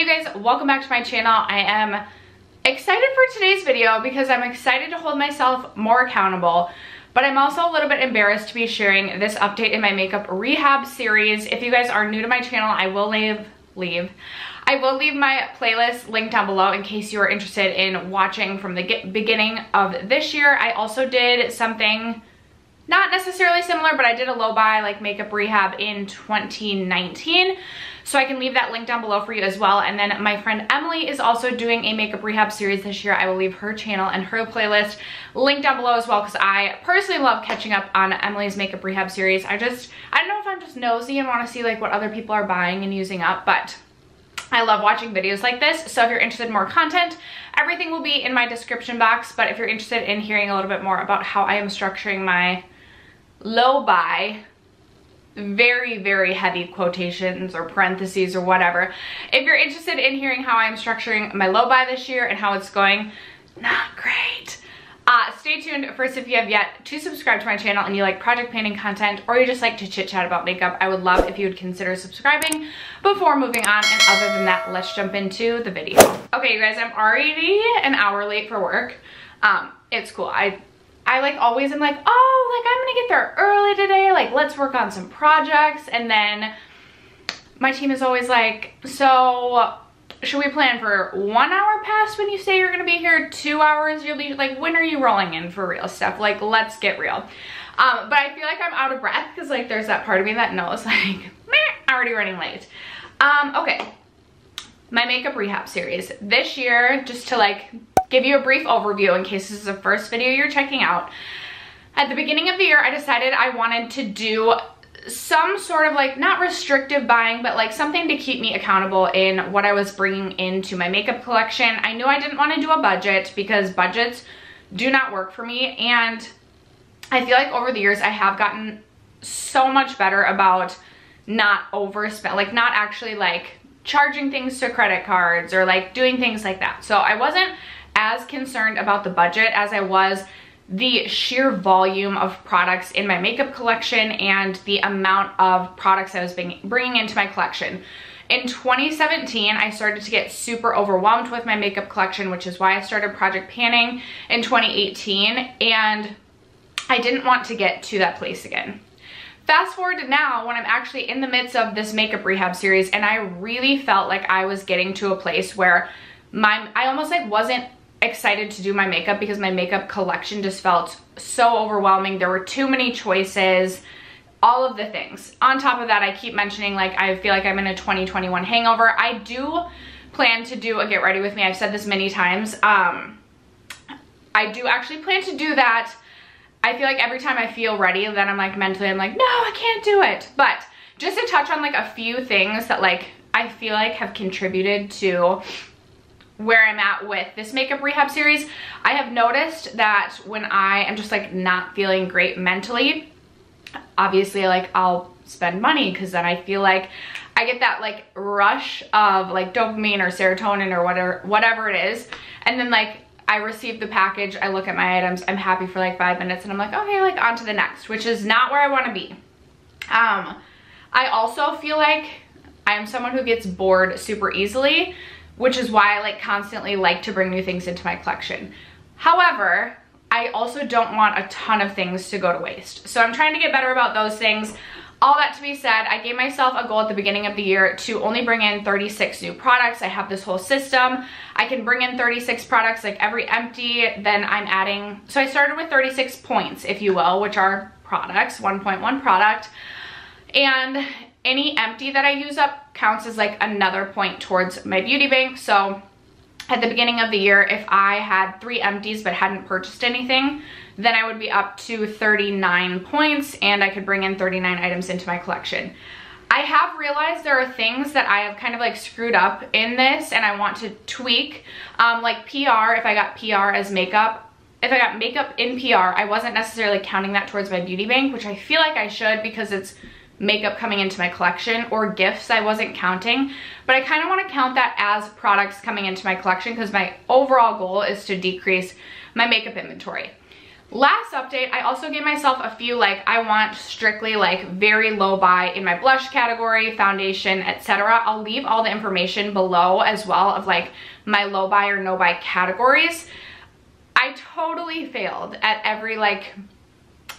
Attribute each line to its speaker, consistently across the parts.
Speaker 1: guys, welcome back to my channel. I am excited for today's video because I'm excited to hold myself more accountable, but I'm also a little bit embarrassed to be sharing this update in my makeup rehab series. If you guys are new to my channel, I will leave my playlist linked down below in case you are interested in watching from the beginning of this year. I also did something not necessarily similar, but I did a low buy like makeup rehab in 2019. So I can leave that link down below for you as well. And then my friend Emily is also doing a makeup rehab series this year. I will leave her channel and her playlist linked down below as well, because I personally love catching up on Emily's makeup rehab series. I don't know if I'm just nosy and want to see like what other people are buying and using up, but I love watching videos like this. So if you're interested in more content, everything will be in my description box. But if you're interested in hearing a little bit more about how I am structuring my low buy, very, very heavy quotations or parentheses or whatever. If you're interested in hearing how I'm structuring my low buy this year and how it's going, not great. Stay tuned. First, if you have yet to subscribe to my channel and you like project painting content, or you just like to chit chat about makeup, I would love if you would consider subscribing before moving on. And other than that, let's jump into the video. Okay, you guys, I'm already an hour late for work. It's cool. I like always am like, oh, like I'm gonna get there early today, like let's work on some projects. And then my team is always like, so should we plan for 1 hour past when you say you're gonna be here, 2 hours? You'll be like, when are you rolling in for real stuff? Like, let's get real. But I feel like I'm out of breath because like there's that part of me that knows like, meh, already running late. Okay, my makeup rehab series this year, just to like give you a brief overview in case this is the first video you're checking out. At the beginning of the year, I decided I wanted to do some sort of like, not restrictive buying, but like something to keep me accountable in what I was bringing into my makeup collection. I knew I didn't want to do a budget because budgets do not work for me. And I feel like over the years, I have gotten so much better about not overspend, like not actually like charging things to credit cards or like doing things like that. So I wasn't as concerned about the budget as I was the sheer volume of products in my makeup collection and the amount of products I was bringing into my collection. In 2017, I started to get super overwhelmed with my makeup collection, which is why I started project panning in 2018, and I didn't want to get to that place again. Fast forward to now when I'm actually in the midst of this makeup rehab series, and I really felt like I was getting to a place where I almost like wasn't excited to do my makeup because my makeup collection just felt so overwhelming. There were too many choices, all of the things. On top of that, I keep mentioning like I feel like I'm in a 2021 hangover. I do plan to do a get ready with me. I've said this many times. I do actually plan to do that. I feel like every time I feel ready, then I'm like mentally, I'm like, no, I can't do it. But just to touch on like a few things that like I feel like have contributed to where I'm at with this makeup rehab series, I have noticed that when I am just like not feeling great mentally, obviously like I'll spend money because then I feel like I get that like rush of like dopamine or serotonin or whatever it is. And then like I receive the package, I look at my items, I'm happy for like 5 minutes and I'm like, okay, like on to the next, which is not where I want to be. I also feel like I'm someone who gets bored super easily, which is why I like constantly like to bring new things into my collection. However, I also don't want a ton of things to go to waste. So I'm trying to get better about those things. All that to be said, I gave myself a goal at the beginning of the year to only bring in 36 new products. I have this whole system. I can bring in 36 products, like every empty, then I'm adding. So I started with 36 points, if you will, which are products, 1.1 product. And any empty that I use up counts as like another point towards my beauty bank. So at the beginning of the year, if I had 3 empties but hadn't purchased anything, then I would be up to 39 points and I could bring in 39 items into my collection. I have realized there are things that I have kind of like screwed up in this and I want to tweak, like PR. If I got PR as makeup, if I got makeup in PR, I wasn't necessarily counting that towards my beauty bank, which I feel like I should because it's makeup coming into my collection, or gifts I wasn't counting, but I kind of want to count that as products coming into my collection because my overall goal is to decrease my makeup inventory. Last update, I also gave myself a few, like, I want strictly like very low buy in my blush category, foundation, etc. I'll leave all the information below as well of like my low buy or no buy categories. I totally failed at every like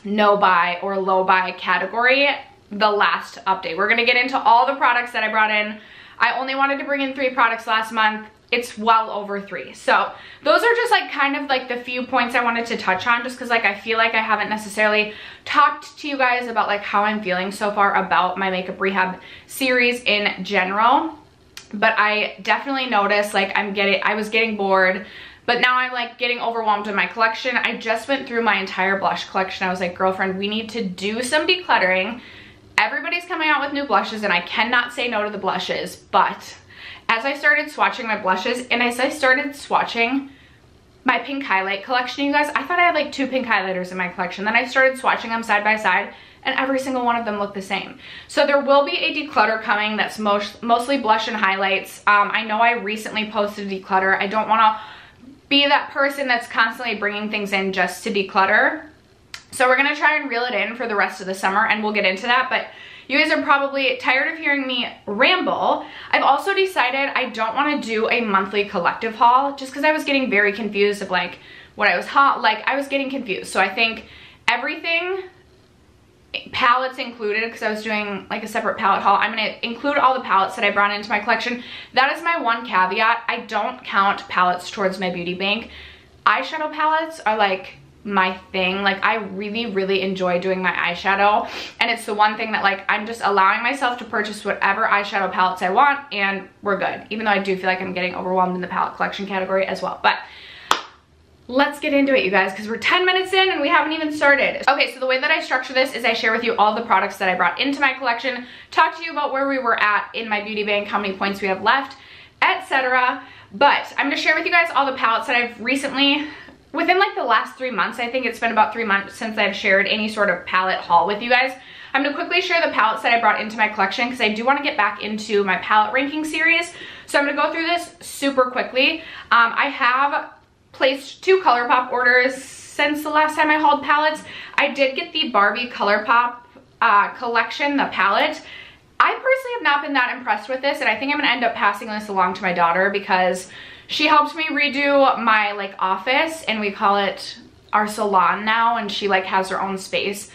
Speaker 1: no buy or low buy category the last update. We're gonna get into all the products that I brought in. I only wanted to bring in 3 products last month. It's well over 3. So those are just like kind of like the few points I wanted to touch on, just because like I feel like I haven't necessarily talked to you guys about like how I'm feeling so far about my makeup rehab series in general. But I definitely noticed like I was getting bored, but now I'm like getting overwhelmed with my collection. I just went through my entire blush collection. I was like, girlfriend, we need to do some decluttering. Everybody's coming out with new blushes and I cannot say no to the blushes, but as I started swatching my blushes and as I started swatching my pink highlight collection, you guys, I thought I had like 2 pink highlighters in my collection. Then I started swatching them side by side and every single one of them looked the same. So there will be a declutter coming that's mostly blush and highlights. I know I recently posted declutter. I don't want to be that person that's constantly bringing things in just to declutter. So we're going to try and reel it in for the rest of the summer and we'll get into that. But you guys are probably tired of hearing me ramble. I've also decided I don't want to do a monthly collective haul just because I was getting very confused of like what I was I was getting confused. So I think everything, palettes included, because I was doing like a separate palette haul, I'm going to include all the palettes that I brought into my collection. That is my one caveat. I don't count palettes towards my beauty bank. Eyeshadow palettes are like my thing. Like I really enjoy doing my eyeshadow, and it's the one thing that like I'm just allowing myself to purchase whatever eyeshadow palettes I want and we're good, even though I do feel like I'm getting overwhelmed in the palette collection category as well. But let's get into it, you guys, because we're 10 minutes in and we haven't even started. Okay, so the way that I structure this is I share with you all the products that I brought into my collection, talk to you about where we were at in my beauty bank, how many points we have left, etc. But I'm gonna share with you guys all the palettes that I've recently, within like the last 3 months, I think it's been about 3 months since I've shared any sort of palette haul with you guys. I'm gonna quickly share the palettes that I brought into my collection because I do want to get back into my palette ranking series. So I'm gonna go through this super quickly. I have placed 2 ColourPop orders since the last time I hauled palettes. I did get the Barbie ColourPop collection, the palette. I personally have not been that impressed with this, and I think I'm gonna end up passing this along to my daughter because she helped me redo my like office, and we call it our salon now, and she like has her own space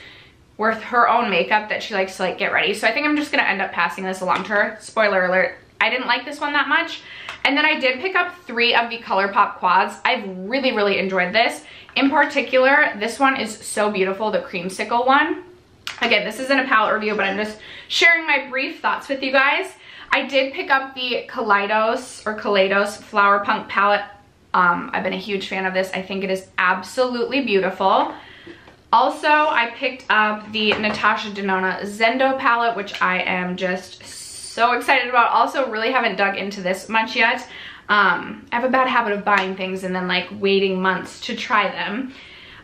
Speaker 1: with her own makeup that she likes to like get ready. So I think I'm just gonna end up passing this along to her. Spoiler alert, I didn't like this one that much. And then I did pick up 3 of the ColourPop quads. I've really enjoyed this. In particular, this one is so beautiful, the creamsicle one. Again, this isn't a palette review, but I'm just sharing my brief thoughts with you guys. I did pick up the Kaleidos Flower Punk palette. I've been a huge fan of this. I think it is absolutely beautiful. Also, I picked up the Natasha Denona Zendo palette, which I am just so excited about. Also, really haven't dug into this much yet. I have a bad habit of buying things and then like waiting months to try them.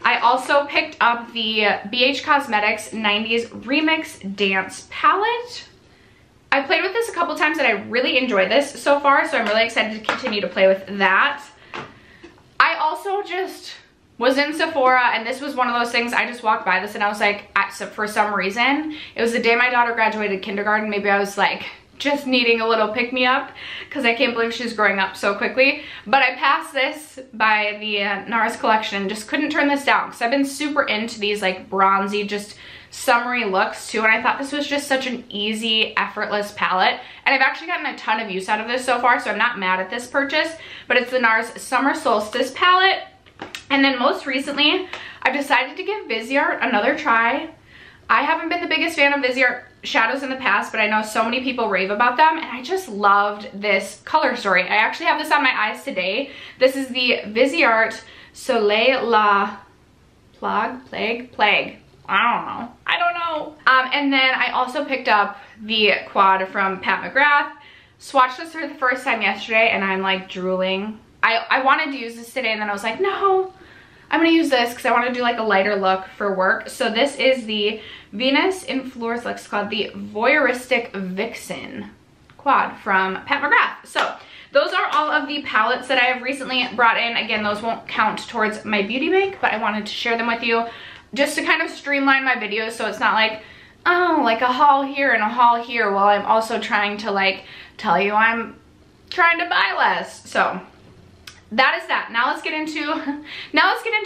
Speaker 1: I also picked up the BH Cosmetics 90s Remix Dance palette. I played with this a couple times and I really enjoyed this so far, so I'm really excited to continue to play with that. I also just was in Sephora, and this was one of those things, I just walked by this and I was like, for some reason, it was the day my daughter graduated kindergarten, maybe I was like just needing a little pick-me-up because I can't believe she's growing up so quickly. But I passed this by the NARS collection and just couldn't turn this down because I've been super into these like bronzy, just summery looks too, and I thought this was just such an easy, effortless palette. And I've actually gotten a ton of use out of this so far, so I'm not mad at this purchase. But it's the NARS Summer Solstice palette. And then most recently, I've decided to give Viseart another try. I haven't been the biggest fan of Viseart shadows in the past, but I know so many people rave about them, and I just loved this color story. I actually have this on my eyes today. This is the Viseart Soleil La Plague. I don't know. And then I also picked up the quad from Pat McGrath. Swatched this for the first time yesterday, and I'm like drooling. I wanted to use this today, and then I was like, no, I'm gonna use this because I want to do like a lighter look for work. So this is the Venus in Floors, it's called the Voyeuristic Vixen quad from Pat McGrath. So those are all of the palettes that I have recently brought in. Again, those won't count towards my beauty bank, but I wanted to share them with you just to kind of streamline my videos so it's not like, oh, like a haul here and a haul here, while I'm also trying to like tell you I'm trying to buy less. So that is that. Now let's get into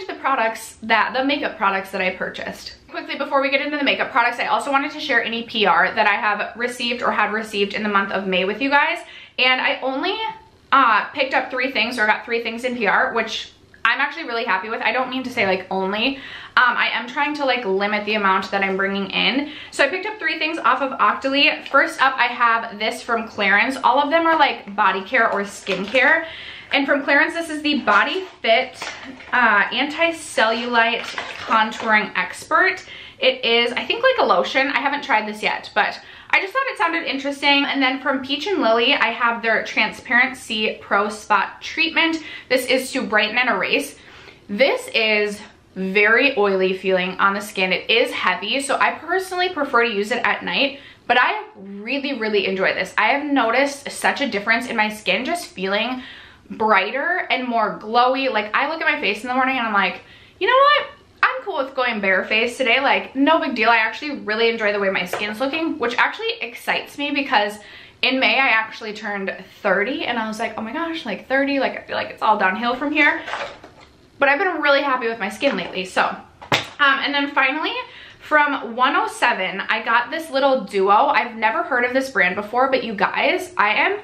Speaker 1: the products the makeup products that I purchased. Quickly, before we get into the makeup products, I also wanted to share any PR that I have received or had received in the month of May with you guys. And I only picked up 3 things, or got 3 things in PR, which I'm actually really happy with. I don't mean to say like only. I am trying to like limit the amount that I'm bringing in. So I picked up 3 things off of Octoly. First up, I have this from Clarins. All of them are like body care or skincare. And from Clarins, this is the Body Fit Anti-Cellulite Contouring Expert. It is, I think, like a lotion. I haven't tried this yet, but I just thought it sounded interesting. And then from Peach and Lily, I have their Transparency Pro Spot Treatment. This is to brighten and erase. This is very oily feeling on the skin. It is heavy, so I personally prefer to use it at night, but I really, really enjoy this. I have noticed such a difference in my skin just feeling brighter and more glowy. Like, I look at my face in the morning and I'm like, you know what? I'm cool with going barefaced today. Like, no big deal. I actually really enjoy the way my skin's looking, which actually excites me because in May I actually turned 30 and I was like, oh my gosh, like 30, like I feel like it's all downhill from here. But I've been really happy with my skin lately. So, and then finally from 107, I got this little duo. I've never heard of this brand before, but you guys, I am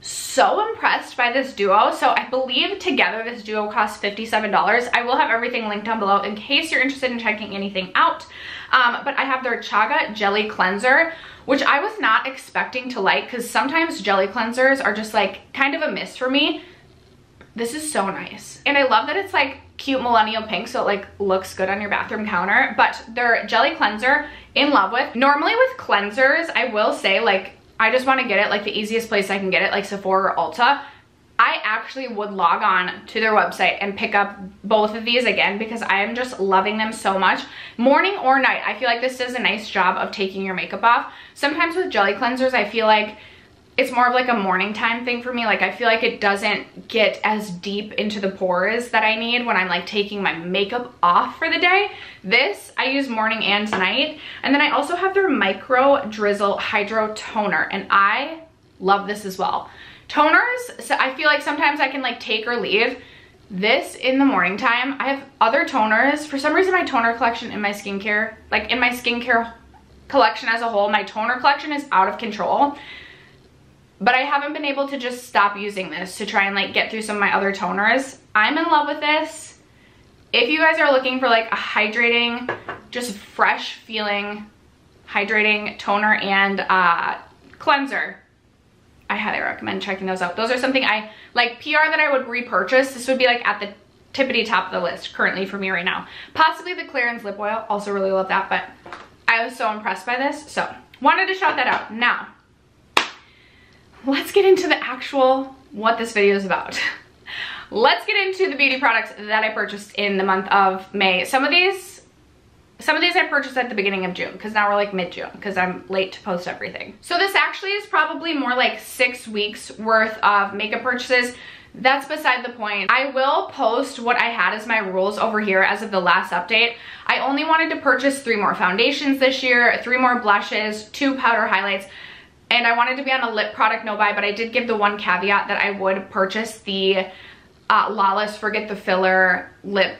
Speaker 1: so impressed by this duo. So I believe together this duo costs $57. I will have everything linked down below in case you're interested in checking anything out. But I have their Chaga Jelly Cleanser, which I was not expecting to like, because sometimes jelly cleansers are just like kind of a miss for me. This is so nice. And I love that it's like cute millennial pink, so it like looks good on your bathroom counter. But their jelly cleanser, in love with. Normally with cleansers, I will say, like, I just want to get it like the easiest place I can get it, like Sephora or Ulta. I actually would log on to their website and pick up both of these again because I am just loving them so much. Morning or night, I feel like this does a nice job of taking your makeup off. Sometimes with jelly cleansers, I feel like it's more of like a morning time thing for me. Like, I feel like it doesn't get as deep into the pores that I need when I'm like taking my makeup off for the day. This I use morning and night. And then I also have their Micro Drizzle Hydro Toner, and I love this as well. Toners, so I feel like sometimes I can like take or leave. This in the morning time, I have other toners. For some reason, my toner collection in my skincare, like in my skincare collection as a whole, my toner collection is out of control. But I haven't been able to just stop using this to try and like get through some of my other toners. I'm in love with this. If you guys are looking for like a hydrating, just fresh feeling hydrating toner and cleanser, I highly recommend checking those out. Those are something I like PR that I would repurchase. This would be like at the tippity top of the list currently for me right now. Possibly the Clarins lip oil, also really love that, but I was so impressed by this, so wanted to shout that out. Now, let's get into the actual what this video is about. Let's get into the beauty products that I purchased in the month of May. Some of these I purchased at the beginning of June, because now we're like mid-June because I'm late to post everything. So this actually is probably more like 6 weeks worth of makeup purchases. That's beside the point. I will post what I had as my rules over here as of the last update. I only wanted to purchase 3 more foundations this year, 3 more blushes, 2 powder highlights, and I wanted to be on a lip product no buy, but I did give the one caveat that I would purchase the Lawless Forget the Filler lip,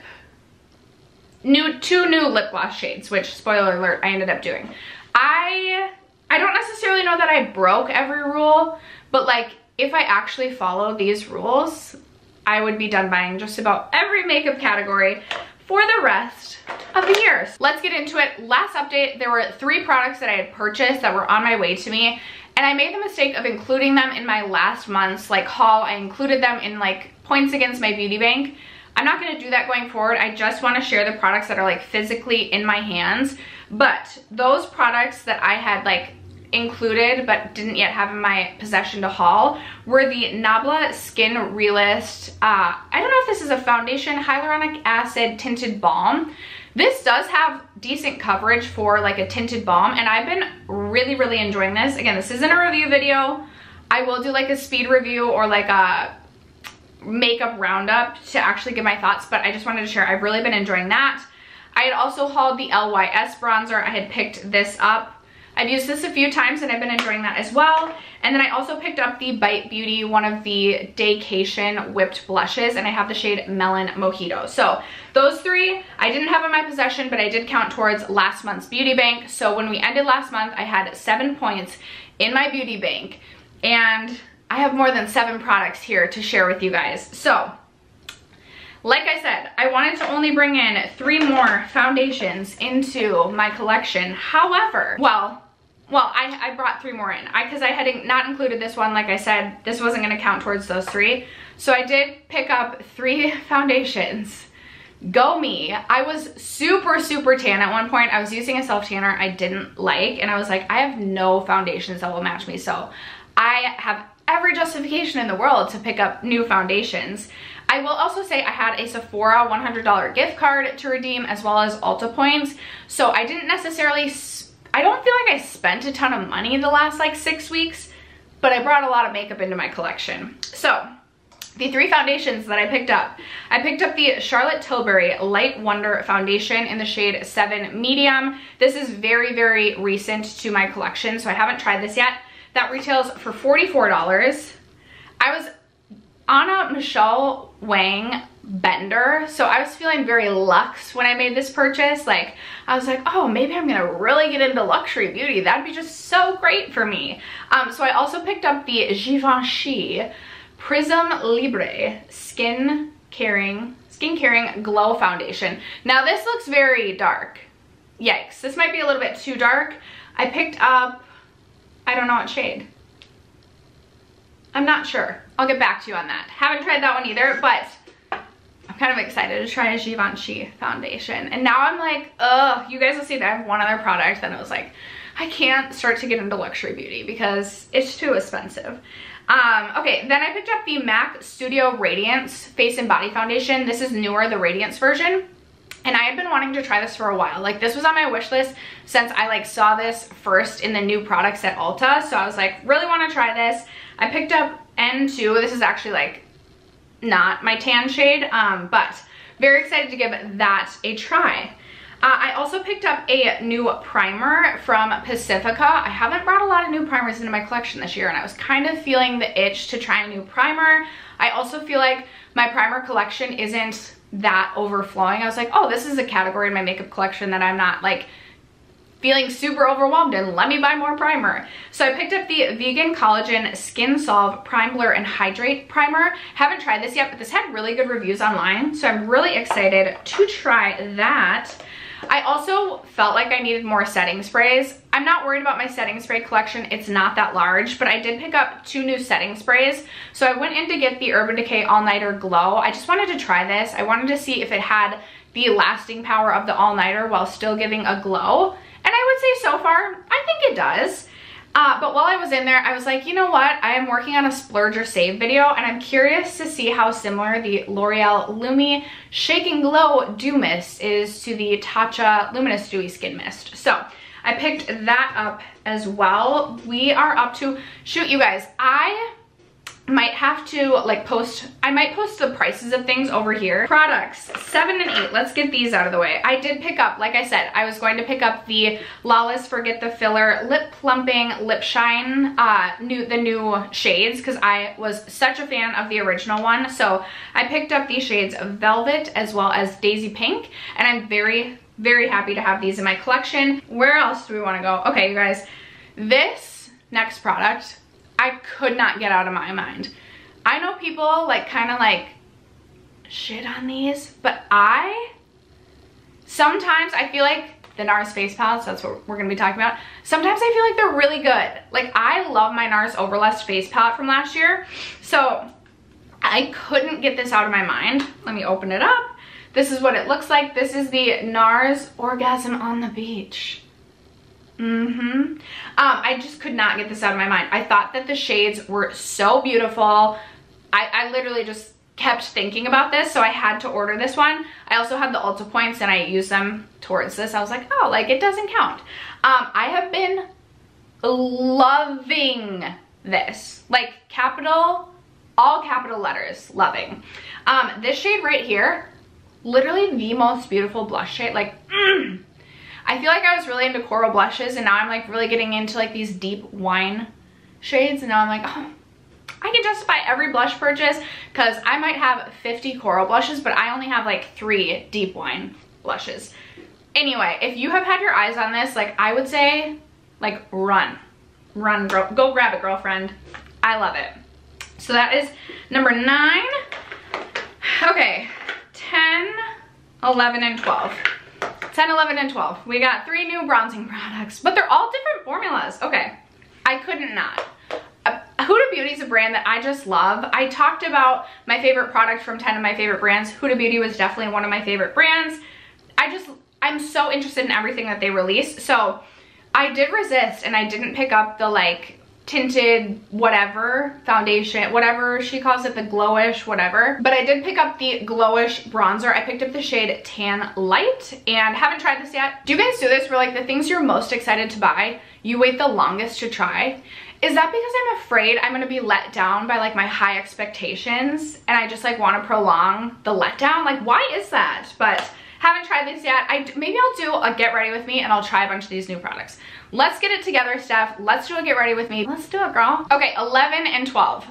Speaker 1: 2 new lip gloss shades, which, spoiler alert, I ended up doing. I don't necessarily know that I broke every rule, but like if I actually follow these rules, I would be done buying just about every makeup category for the rest of the year. Let's get into it. Last update, there were 3 products that I had purchased that were on my way to me, and I made the mistake of including them in my last month's like haul. I included them in like points against my beauty bank. I'm not going to do that going forward. I just want to share the products that are like physically in my hands. But those products that I had like included but didn't yet have in my possession to haul were the Nabla Skin Realist, I don't know if this is a foundation, hyaluronic acid tinted balm. This does have decent coverage for like a tinted balm, and I've been really enjoying this. Again, this isn't a review video. I will do like a speed review or like a makeup roundup to actually give my thoughts, but I just wanted to share. I've really been enjoying that. I had also hauled the LYS bronzer. I had picked this up. I've used this a few times and I've been enjoying that as well. And then I also picked up the Bite Beauty, one of the Daycation whipped blushes, and I have the shade Melon Mojito. So those three I didn't have in my possession, but I did count towards last month's beauty bank. So when we ended last month, I had 7 points in my beauty bank, and I have more than 7 products here to share with you guys. So like I said, I wanted to only bring in 3 more foundations into my collection. However, I brought 3 more in because I had not included this one. Like I said, this wasn't going to count towards those 3. So I did pick up 3 foundations. Go me. I was super tan at one point. I was using a self tanner I didn't like, and I was like, I have no foundations that will match me. So I have every justification in the world to pick up new foundations. I will also say I had a Sephora $100 gift card to redeem, as well as Ulta points. So I didn't necessarily, I don't feel like I spent a ton of money the last like 6 weeks, but I brought a lot of makeup into my collection. So the 3 foundations that I picked up the Charlotte Tilbury Light Wonder Foundation in the shade 7 Medium. This is very recent to my collection, so I haven't tried this yet. That retails for $44. I was on a Michelle Wang bender, so I was feeling very luxe when I made this purchase. Like, I was like, oh, maybe I'm gonna really get into luxury beauty. That'd be just so great for me. So I also picked up the Givenchy Prism Libre Skin Caring Glow Foundation. Now this looks very dark. Yikes, this might be a little bit too dark. I picked up, I don't know what shade. I'm not sure. I'll get back to you on that. Haven't tried that one either, but I'm kind of excited to try a Givenchy foundation. And now I'm like, ugh, you guys will see that I have one other product that I was like, I can't start to get into luxury beauty because it's too expensive. Okay, then I picked up the MAC Studio Radiance Face and Body Foundation. This is newer, the Radiance version. And I had been wanting to try this for a while. Like, this was on my wish list since I like saw this first in the new products at Ulta. So I was like, really want to try this. I picked up N2. This is actually like not my tan shade, but very excited to give that a try. I also picked up a new primer from Pacifica. I haven't brought a lot of new primers into my collection this year, and I was kind of feeling the itch to try a new primer. I also feel like my primer collection isn't that overflowing. I was like, oh, this is a category in my makeup collection that I'm not like feeling super overwhelmed in. Let me buy more primer. So I picked up the Vegan Collagen Skin Solve Prime Blur and Hydrate Primer. Haven't tried this yet, but this had really good reviews online, so I'm really excited to try that. I also felt like I needed more setting sprays. I'm not worried about my setting spray collection. It's not that large, but I did pick up 2 new setting sprays. So I went in to get the Urban Decay All Nighter Glow. I just wanted to try this. I wanted to see if it had the lasting power of the All Nighter while still giving a glow. And I would say so far, I think it does. But while I was in there, I was like, you know what? I am working on a splurge or save video, and I'm curious to see how similar the L'Oreal Lumi Shake and Glow Dew Mist is to the Tatcha Luminous Dewy Skin Mist. So I picked that up as well. We are up to, shoot you guys, I might have to like I might post the prices of things over here. Products 7 and 8, let's get these out of the way. I did pick up, like I said, I was going to pick up the Lawless Forget the Filler Lip Plumping Lip Shine, the new shades, because I was such a fan of the original one. So I picked up these shades Velvet as well as Daisy Pink, and I'm very happy to have these in my collection. Where else do we want to go? Okay, you guys, this next product I could not get out of my mind. I know people like kind of like shit on these, but sometimes I feel like the NARS face palettes, that's what we're gonna be talking about. Sometimes I feel like they're really good. Like, I love my NARS Overlust face palette from last year. So I couldn't get this out of my mind. Let me open it up. This is what it looks like. This is the NARS Orgasm on the Beach. I just could not get this out of my mind. I thought that the shades were so beautiful. I literally just kept thinking about this, so I had to order this one. I also had the Ulta points and I used them towards this. I was like, oh, like it doesn't count. I have been loving this. Like all capital letters. Loving. This shade right here, literally the most beautiful blush shade. Like, I feel like I was really into coral blushes, and now I'm like really getting into like these deep wine shades, and now I'm like, oh, I can justify every blush purchase because I might have 50 coral blushes, but I only have like 3 deep wine blushes. Anyway, if you have had your eyes on this, like I would say, like run, girl, go grab it, girlfriend. I love it. So that is number 9. Okay, 10, 11, and 12. 10, 11, and 12. We got 3 new bronzing products, but they're all different formulas. Okay, I couldn't not. Huda Beauty is a brand that I just love. I talked about my favorite product from 10 of my favorite brands. Huda Beauty was definitely one of my favorite brands. I'm so interested in everything that they release. So I did resist and I didn't pick up the like tinted whatever foundation, whatever she calls it, the glowish whatever, but I did pick up the glowish bronzer. I picked up the shade Tan Light and haven't tried this yet. Do you guys do this where like the things you're most excited to buy, you wait the longest to try? Is that because I'm afraid I'm gonna be let down by like my high expectations and I just like want to prolong the letdown? Like, why is that? But haven't tried this yet. Maybe I'll do a get ready with me and I'll try a bunch of these new products. Let's get it together, Steph. Let's do a get ready with me. Let's do it, girl. Okay, 11 and 12.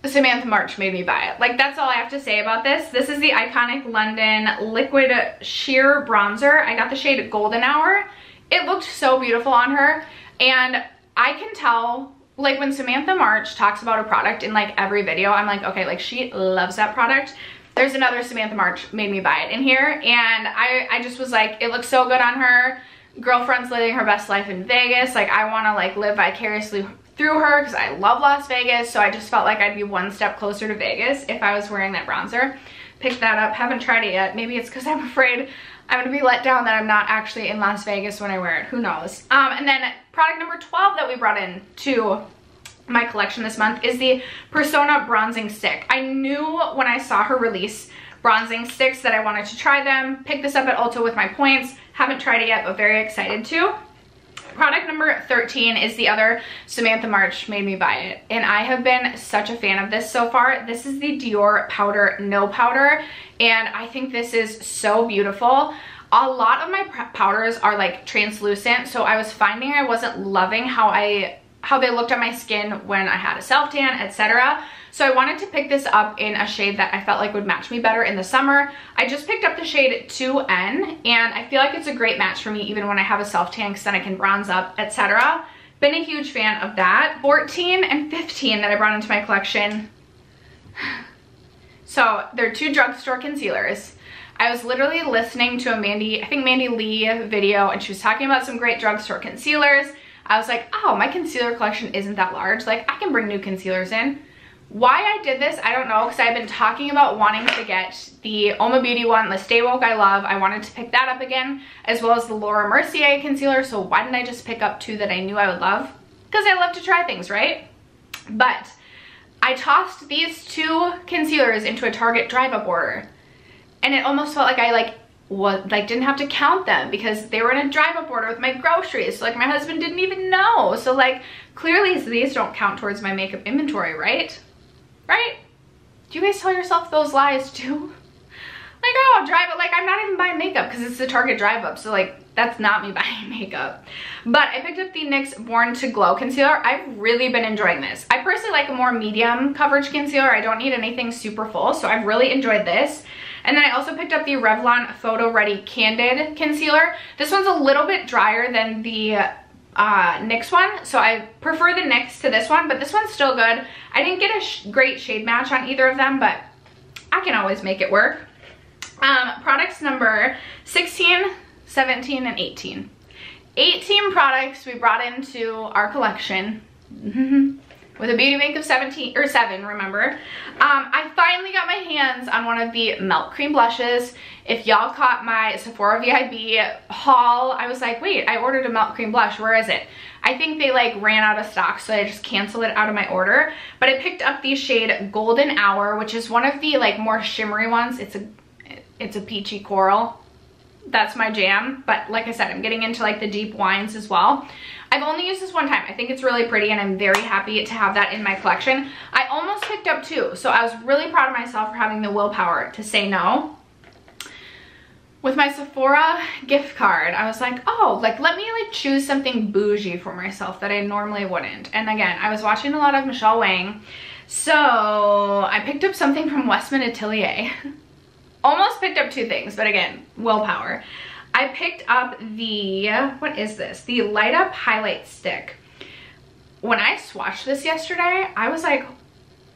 Speaker 1: Samantha March made me buy it. Like, that's all I have to say about this. This is the Iconic London Liquid Sheer Bronzer. I got the shade Golden Hour. It looked so beautiful on her. And I can tell, like when Samantha March talks about a product in like every video, I'm like, okay, like she loves that product. There's another Samantha March made me buy it in here, and I just was like, it looks so good on her. Girlfriend's living her best life in Vegas. Like, I want to like live vicariously through her because I love Las Vegas, so I just felt like I'd be one step closer to Vegas if I was wearing that bronzer. Picked that up, haven't tried it yet. Maybe it's because I'm afraid I'm gonna be let down that I'm not actually in Las Vegas when I wear it, who knows. And then product number 12 that we brought in to my collection this month is the Persona Bronzing Stick. I knew when I saw her release bronzing sticks that I wanted to try them. Picked this up at Ulta with my points. Haven't tried it yet, but very excited to. Product number 13 is the other Samantha March made me buy it, and I have been such a fan of this so far. This is the Dior Powder No Powder, and I think this is so beautiful. A lot of my powders are like translucent, so I was finding I wasn't loving how they looked on my skin when I had a self-tan, etc. So I wanted to pick this up in a shade that I felt like would match me better in the summer. I just picked up the shade 2N, and I feel like it's a great match for me even when I have a self-tan because then I can bronze up, etc. Been a huge fan of that. 14 and 15 that I brought into my collection. So they're 2 drugstore concealers. I was literally listening to a Mandy Lee video, and she was talking about some great drugstore concealers. I was like, oh, my concealer collection isn't that large. Like, I can bring new concealers in. Why I did this, I don't know, because I've been talking about wanting to get the Oma Beauty one, the Stay Woke I love. I wanted to pick that up again, as well as the Laura Mercier concealer. So why didn't I just pick up 2 that I knew I would love? Because I love to try things, right? But I tossed these 2 concealers into a Target drive-up order, and it almost felt like I didn't have to count them because they were in a drive-up order with my groceries. So like my husband didn't even know. So like clearly these don't count towards my makeup inventory, right? Right? Do you guys tell yourself those lies too? Like, oh, drive it. Like, I'm not even buying makeup because it's the Target drive-up. So like that's not me buying makeup. But I picked up the NYX Born to Glow concealer. I've really been enjoying this. I personally like a more medium coverage concealer. I don't need anything super full. So I've really enjoyed this. And then I also picked up the Revlon Photo Ready Candid Concealer. This one's a little bit drier than the NYX one, so I prefer the NYX to this one, but this one's still good. I didn't get a great shade match on either of them, but I can always make it work. Products number 16, 17, and 18. 18 products we brought into our collection. With a beauty bank of 7, remember. I finally got my hands on one of the Melt Cream blushes. If y'all caught my Sephora VIB haul, I was like, wait, I ordered a Melt Cream blush, where is it? I think they like ran out of stock, so I just canceled it out of my order. But I picked up the shade Golden Hour, which is one of the like more shimmery ones. It's a peachy coral. That's my jam, but like I said, I'm getting into like the deep wines as well. I've only used this one time. I think it's really pretty and I'm very happy to have that in my collection. I almost picked up 2, so I was really proud of myself for having the willpower to say no. With my Sephora gift card, I was like, oh, like let me like choose something bougie for myself that I normally wouldn't. And again, I was watching a lot of Michelle Wang, so I picked up something from Westman Atelier. Almost picked up 2 things, but again, willpower. I picked up the, what is this? The Light Up Highlight Stick. When I swatched this yesterday, I was like,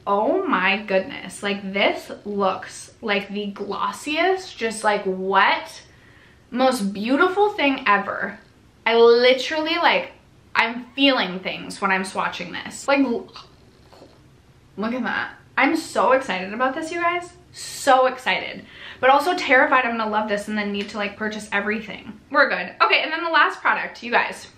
Speaker 1: oh my goodness, like this looks like the glossiest, just like wet, most beautiful thing ever. I literally like, I'm feeling things when I'm swatching this. Like, look at that. I'm so excited about this, you guys. So excited, but also terrified I'm gonna love this and then need to like purchase everything. We're good. Okay, and then the last product, you guys.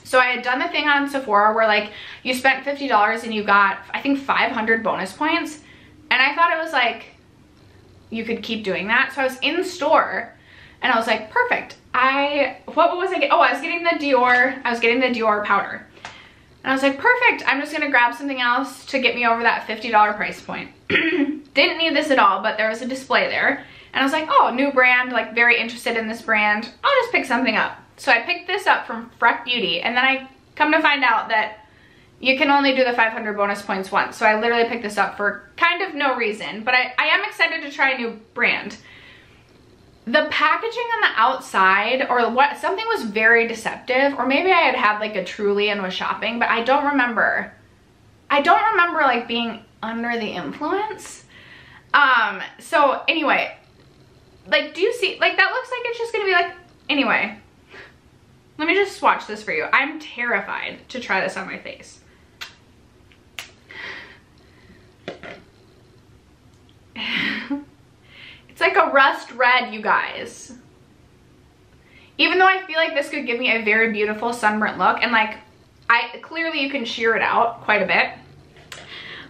Speaker 1: So I had done the thing on Sephora where like you spent $50 and you got, I think 500 bonus points. And I thought it was like, you could keep doing that. So I was in store and I was like, perfect. What was I getting? Oh, I was getting the Dior powder. And I was like, perfect. I'm just gonna grab something else to get me over that $50 price point. Didn't need this at all, but there was a display there. And I was like, oh, new brand, like very interested in this brand. I'll just pick something up. So I picked this up from Freck Beauty, and then I come to find out that you can only do the 500 bonus points once. So I literally picked this up for kind of no reason, but I am excited to try a new brand. The packaging on the outside, or what, something was very deceptive, or maybe I had like a Truly and was shopping, but I don't remember. I don't remember like being under the influence. So anyway, like, do you see, like that looks like it's just gonna be like, anyway. Let me just swatch this for you. I'm terrified to try this on my face. It's like a rust red, you guys. Even though I feel like this could give me a very beautiful sunburnt look, and like, clearly you can sheer it out quite a bit.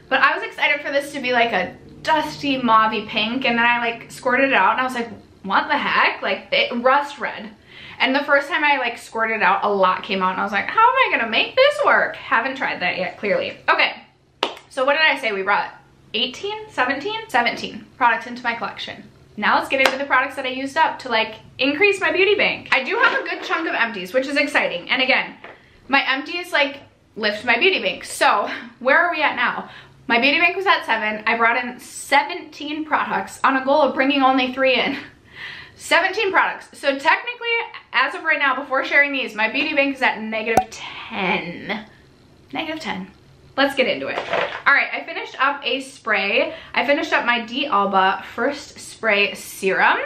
Speaker 1: But I was excited for this to be like a dusty mauvey pink, and then I like squirted it out and I was like, what the heck? Like, rust red. And the first time I like squirted it out, a lot came out and I was like, how am I gonna make this work? Haven't tried that yet, clearly. Okay, so what did I say? We brought 17 products into my collection. Now let's get into the products that I used up to like increase my beauty bank. I do have a good chunk of empties, which is exciting. And again, my empties like lift my beauty bank. So where are we at now? My beauty bank was at 7. I brought in 17 products on a goal of bringing only 3 in. 17 products. So technically, as of right now, before sharing these, my beauty bank is at -10. -10. Let's get into it. All right, I finished up a spray. I finished up my D'Alba First Spray Serum.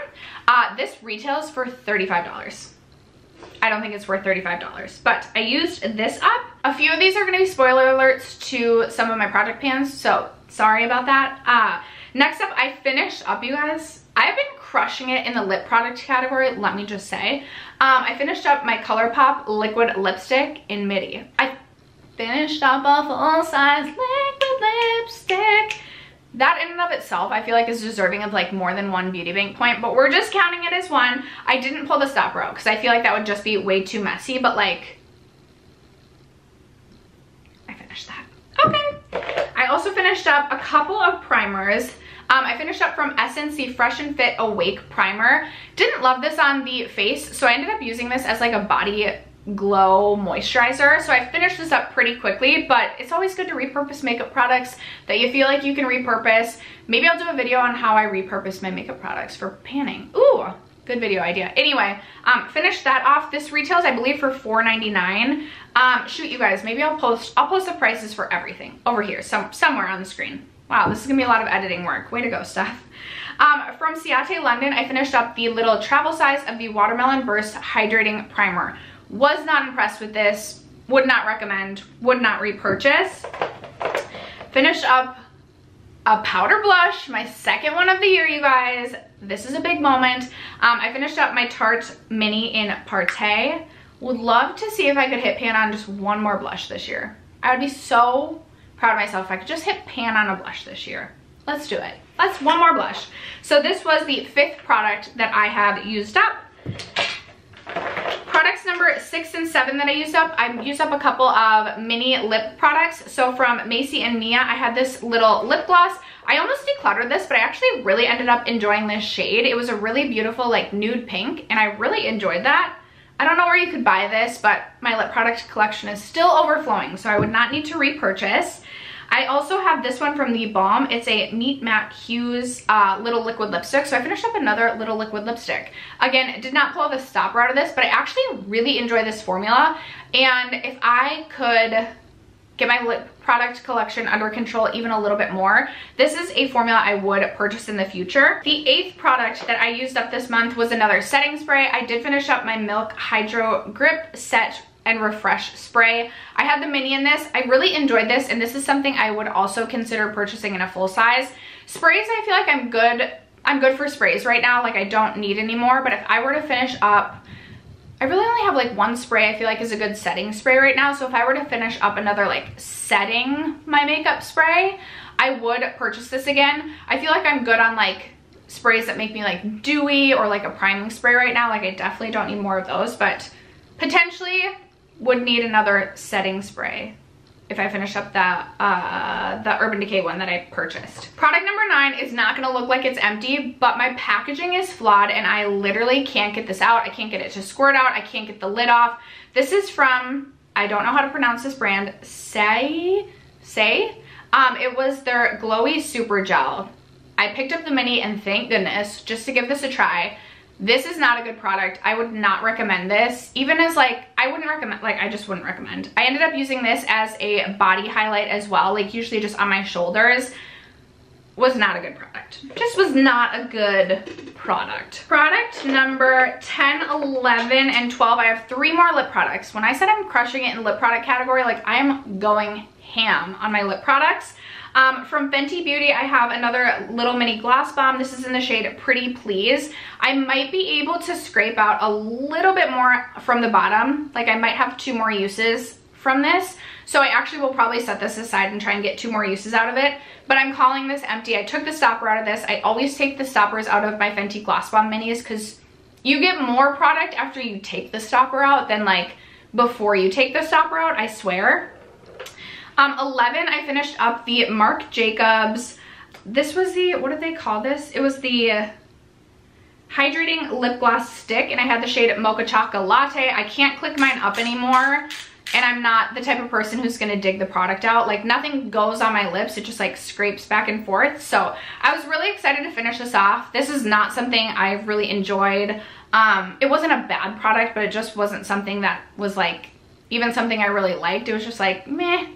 Speaker 1: This retails for $35. I don't think it's worth $35, but I used this up. A few of these are gonna be spoiler alerts to some of my project pans, so sorry about that. Next up, I finished up, you guys. I've been crushing it in the lip product category, let me just say. I finished up my ColourPop liquid lipstick in Midi. I finished up a full-size liquid lipstick. That in and of itself, I feel like is deserving of like more than 1 beauty bank point, but we're just counting it as 1. I didn't pull the stopper out because I feel like that would just be way too messy, but like, I finished that. Okay. I also finished up a couple of primers. I finished up from Essence the Fresh and Fit Awake Primer. Didn't love this on the face, so I ended up using this as like a body glow moisturizer. So I finished this up pretty quickly, but it's always good to repurpose makeup products that you feel like you can repurpose. Maybe I'll do a video on how I repurpose my makeup products for panning. Ooh, good video idea. Anyway, finished that off. This retails, I believe, for $4.99. Shoot, you guys, maybe I'll post the prices for everything over here, somewhere on the screen. Wow, this is gonna be a lot of editing work. Way to go, Steph. From Ciate London, I finished up the little travel size of the Watermelon Burst Hydrating Primer. Was not impressed with this. Would not recommend. Would not repurchase. Finished up a powder blush, my second one of the year, you guys. This is a big moment. I finished up my Tarte Mini in Partey. Would love to see if I could hit pan on just one more blush this year. I would be so proud of myself if I could just hit pan on a blush this year. Let's do it. Let's one more blush. So this was the 5th product that I have used up. Products number 6 and 7 that I used up a couple of mini lip products. So from Macy and Mia, I had this little lip gloss. I almost decluttered this, but I actually really ended up enjoying this shade. It was a really beautiful like nude pink, and I really enjoyed that. I don't know where you could buy this, but my lip product collection is still overflowing, so I would not need to repurchase. I also have this one from The Balm. It's a Meet Matte Hues little liquid lipstick. So I finished up another little liquid lipstick. Again, did not pull the stopper out of this, but I actually really enjoy this formula. And if I could get my lip product collection under control even a little bit more, this is a formula I would purchase in the future. The 8th product that I used up this month was another setting spray. I did finish up my Milk Hydro Grip Set and Refresh spray. I had the mini in this. I really enjoyed this, and this is something I would also consider purchasing in a full size. Sprays, I feel like I'm good for sprays right now. Like, I don't need any more, but if I were to finish up, I really only have like one spray I feel like is a good setting spray right now. So if I were to finish up another like setting my makeup spray, I would purchase this again. I feel like I'm good on like sprays that make me like dewy or like a priming spray right now. Like, I definitely don't need more of those, but potentially would need another setting spray if I finish up the Urban Decay one that I purchased. Product number 9 is not gonna look like it's empty, but my packaging is flawed and I literally can't get this out. I can't get it to squirt out. I can't get the lid off. This is from, I don't know how to pronounce this brand, Say. It was their Glowy Super Gel. I picked up the mini and thank goodness, just to give this a try. This is not a good product. I would not recommend this. Even as like, I just wouldn't recommend. I ended up using this as a body highlight as well, like usually just on my shoulders. Was not a good product. Just was not a good product. Product number 10, 11, and 12. I have 3 more lip products. When I said I'm crushing it in the lip product category, like I'm going ham on my lip products. From Fenty Beauty, I have another little mini gloss bomb. This is in the shade Pretty Please. I might be able to scrape out a little bit more from the bottom. Like, I might have 2 more uses from this. So I actually will probably set this aside and try and get 2 more uses out of it. But I'm calling this empty. I took the stopper out of this. I always take the stoppers out of my Fenty Gloss Bomb minis because you get more product after you take the stopper out than like before you take the stopper out, I swear. 11, I finished up the Marc Jacobs. This was the, what did they call this? It was the Hydrating Lip Gloss Stick, and I had the shade Mocha Chocolate Latte. I can't click mine up anymore, and I'm not the type of person who's gonna dig the product out. Like, nothing goes on my lips. It just like scrapes back and forth. So I was really excited to finish this off. This is not something I've really enjoyed. It wasn't a bad product, but it just wasn't something that was like even something I really liked. It was just like, meh.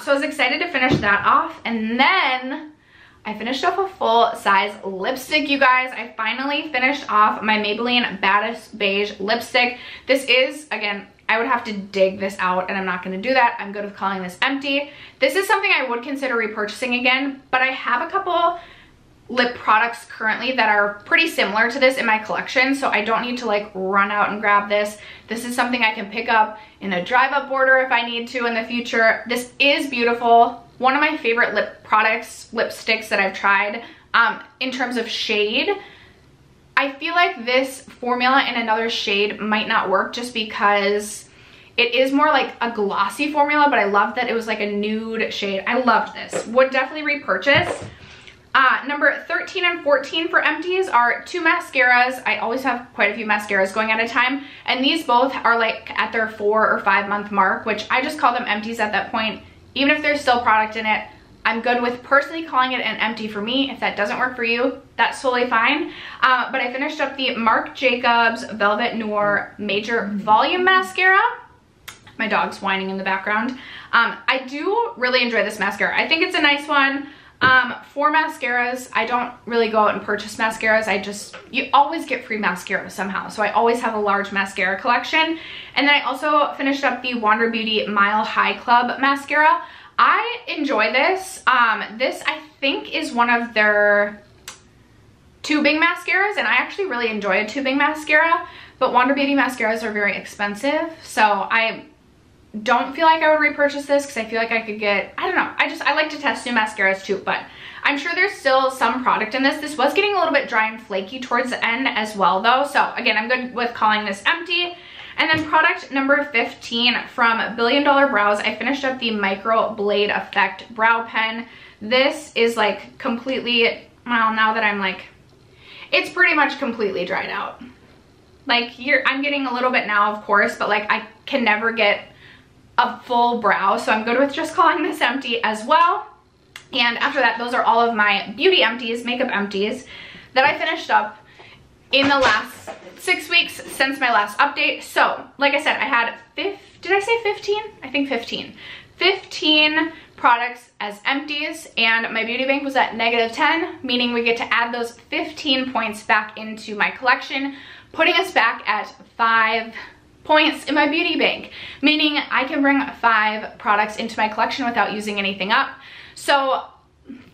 Speaker 1: So I was excited to finish that off. And then I finished off a full-size lipstick, you guys. I finally finished off my Maybelline Baddest Beige lipstick. This is, again, I would have to dig this out, and I'm not going to do that. I'm good with calling this empty. This is something I would consider repurchasing again, but I have a couple lip products currently that are pretty similar to this in my collection, so I don't need to like run out and grab this. This is something I can pick up in a drive-up order if I need to in the future. This is beautiful. One of my favorite lip products, lipsticks that I've tried. In terms of shade, I feel like this formula in another shade might not work just because it is more like a glossy formula, but I love that it was like a nude shade. I loved this. Would definitely repurchase. Number 13 and 14 for empties are 2 mascaras. I always have quite a few mascaras going at a time, and these both are like at their 4 or 5 month mark, which I just call them empties at that point. Even if there's still product in it, I'm good with personally calling it an empty for me. If that doesn't work for you, that's totally fine. But I finished up the Marc Jacobs Velvet Noir Major Volume Mascara. My dog's whining in the background. I do really enjoy this mascara. I think it's a nice one. For mascaras, I don't really go out and purchase mascaras. You always get free mascara somehow. So I always have a large mascara collection. And then I also finished up the Wander Beauty Mile High Club mascara. I enjoy this. This I think is one of their tubing mascaras, and I actually really enjoy a tubing mascara, but Wander Beauty mascaras are very expensive. So I don't feel like I would repurchase this because I feel like I could get, I don't know, I like to test new mascaras too, but I'm sure there's still some product in this. This was getting a little bit dry and flaky towards the end as well though, so again, I'm good with calling this empty. And then product number 15 from Billion Dollar Brows, I finished up the Micro Blade Effect Brow Pen. This is like completely, well, now that I'm like, it's pretty much completely dried out. Like I'm getting a little bit now, of course, but like I can never get a full brow, so I'm good with just calling this empty as well. And after that, those are all of my beauty empties, makeup empties that I finished up in the last 6 weeks since my last update. So like I said, I had did I say 15? I think 15 products as empties, and my beauty bank was at -10, meaning we get to add those 15 points back into my collection, putting us back at 5 points in my beauty bank, meaning I can bring 5 products into my collection without using anything up. So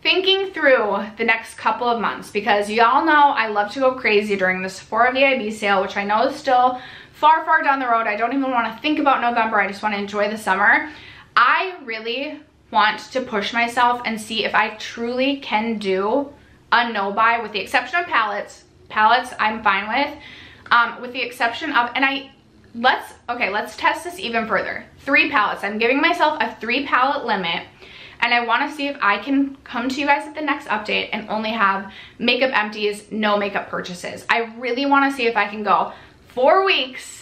Speaker 1: thinking through the next couple of months, because y'all know I love to go crazy during the Sephora VIB sale, which I know is still far, far down the road. I don't even want to think about November. I just want to enjoy the summer. I really want to push myself and see if I truly can do a no buy, with the exception of palettes. Palettes I'm fine with the exception of, and let's test this even further. 3 palettes. I'm giving myself a 3 palette limit, and I want to see if I can come to you guys at the next update and only have makeup empties, no makeup purchases. I really want to see if I can go 4 weeks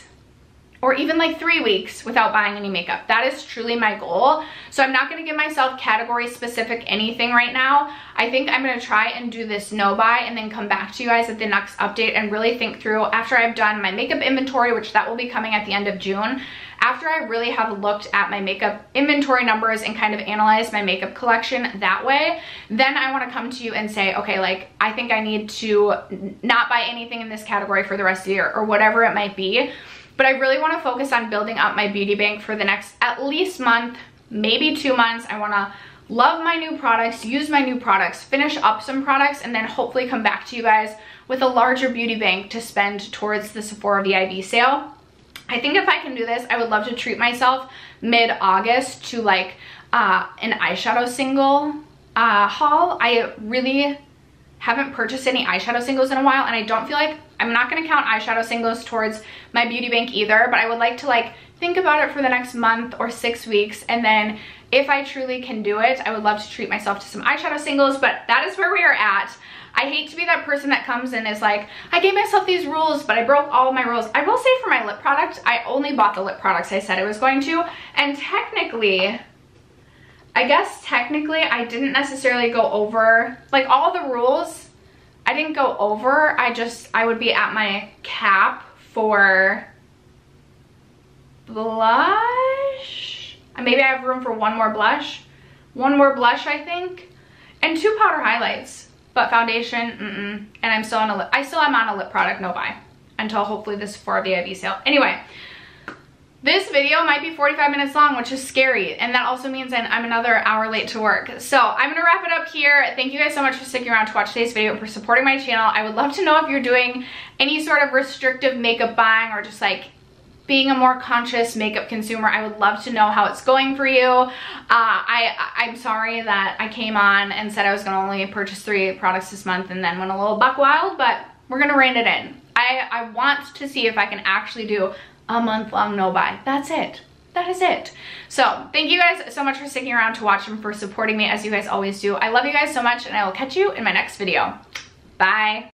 Speaker 1: or even like 3 weeks without buying any makeup. That is truly my goal. So I'm not going to give myself category specific anything right now. I think I'm going to try and do this no buy and then come back to you guys at the next update and really think through, after I've done my makeup inventory, which that will be coming at the end of June. After I really have looked at my makeup inventory numbers and kind of analyzed my makeup collection that way, then I want to come to you and say, okay, like I think I need to not buy anything in this category for the rest of the year, or whatever it might be. But I really want to focus on building up my beauty bank for the next at least month, maybe 2 months. I want to love my new products, use my new products, finish up some products, and then hopefully come back to you guys with a larger beauty bank to spend towards the Sephora VIB sale. I think if I can do this, I would love to treat myself mid-August to like an eyeshadow single haul. I really haven't purchased any eyeshadow singles in a while, and I don't feel like, I'm not going to count eyeshadow singles towards my beauty bank either, but I would like to like think about it for the next month or 6 weeks, and then if I truly can do it, I would love to treat myself to some eyeshadow singles. But that is where we are at. I hate to be that person that comes in and is like, I gave myself these rules, but I broke all of my rules. I will say for my lip product, I only bought the lip products I said I was going to, and technically, I guess technically I didn't necessarily go over, like all the rules, I didn't go over. I would be at my cap for blush. Maybe I have room for one more blush. One more blush, I think. And 2 powder highlights. But foundation, and I still am on a lip product no buy until hopefully this Sephora VIB sale. Anyway, this video might be 45 minutes long, which is scary, and that also means that I'm another hour late to work. So I'm gonna wrap it up here. Thank you guys so much for sticking around to watch today's video and for supporting my channel. I would love to know if you're doing any sort of restrictive makeup buying, or just like being a more conscious makeup consumer. I would love to know how it's going for you. I'm sorry that I came on and said I was gonna only purchase 3 products this month and then went a little buck wild, but we're gonna rein it in. I want to see if I can actually do a month-long no buy. That's it. That is it. So thank you guys so much for sticking around to watch and for supporting me as you guys always do. I love you guys so much, and I will catch you in my next video. Bye.